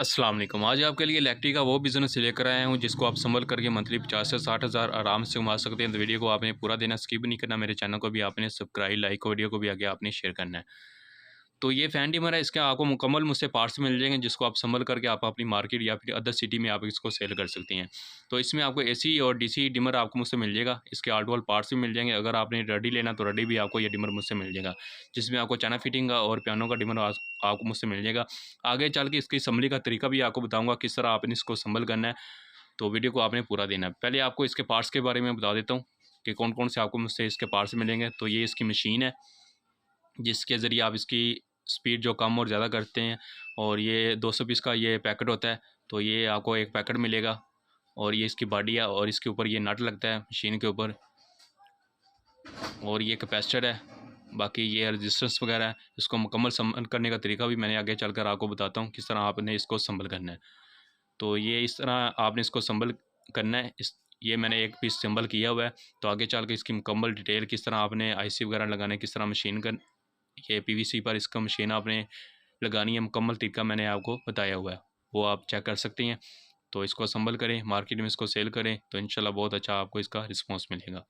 अस्सलाम वालेकुम। आज आपके लिए इलेक्ट्रिक का वो बिज़नेस लेकर आया हूँ जिसको आप संभल करके मंथली 50 से 60 हज़ार आराम से कमा सकते हैं। तो वीडियो को आपने पूरा देना, स्किप नहीं करना। मेरे चैनल को भी आपने सब्सक्राइब, लाइक और वीडियो को भी आगे आपने शेयर करना है। तो ये फ़ैन डिमर है, इसके आपको मुकम्मल मुझसे पार्ट्स मिल जाएंगे जिसको आप संभल करके आप अपनी मार्केट या फिर अदर सिटी में आप इसको सेल कर सकती हैं। तो इसमें आपको एसी और डीसी डिमर आपको मुझसे मिल जाएगा। इसके ऑल टू ऑल पार्ट्स भी मिल जाएंगे। अगर आपने रेडी लेना तो रेडी भी आपको ये डिमर मुझसे मिल जाएगा, जिसमें आपको चाइना फिटिंग का और पियानो का डिमर आपको मुझसे मिल जाएगा। आगे चल के इसकी असम्बली का तरीका भी आपको बताऊँगा किस तरह आपने इसको संभल करना है। तो वीडियो को आपने पूरा देना है। पहले आपको इसके पार्ट्स के बारे में बता देता हूँ कि कौन कौन से आपको मुझसे इसके पार्ट्स मिलेंगे। तो ये इसकी मशीन है जिसके ज़रिए आप इसकी स्पीड जो कम और ज़्यादा करते हैं। और ये 200 पीस का ये पैकेट होता है, तो ये आपको एक पैकेट मिलेगा। और ये इसकी बॉडी है और इसके ऊपर ये नट लगता है मशीन के ऊपर। और ये कैपेसिटर है, बाकी ये रेजिस्टेंस वगैरह है। इसको मुकम्मल संभल करने का तरीका भी मैंने आगे चलकर आपको बताता हूँ किस तरह आपने इसको संभल करना है। तो ये इस तरह आपने इसको संभल करना है। ये मैंने एक पीस संभल किया हुआ है। तो आगे चल के इसकी मुकम्मल डिटेल किस तरह आपने आईसी वगैरह लगाना है, किस तरह मशीन का ये पीवीसी पर इसका मशीन आपने लगानी है, मुकम्मल तरीका मैंने आपको बताया हुआ है, वो आप चेक कर सकते हैं। तो इसको संभल करें, मार्केट में इसको सेल करें, तो इंशाल्लाह बहुत अच्छा आपको इसका रिस्पॉन्स मिलेगा।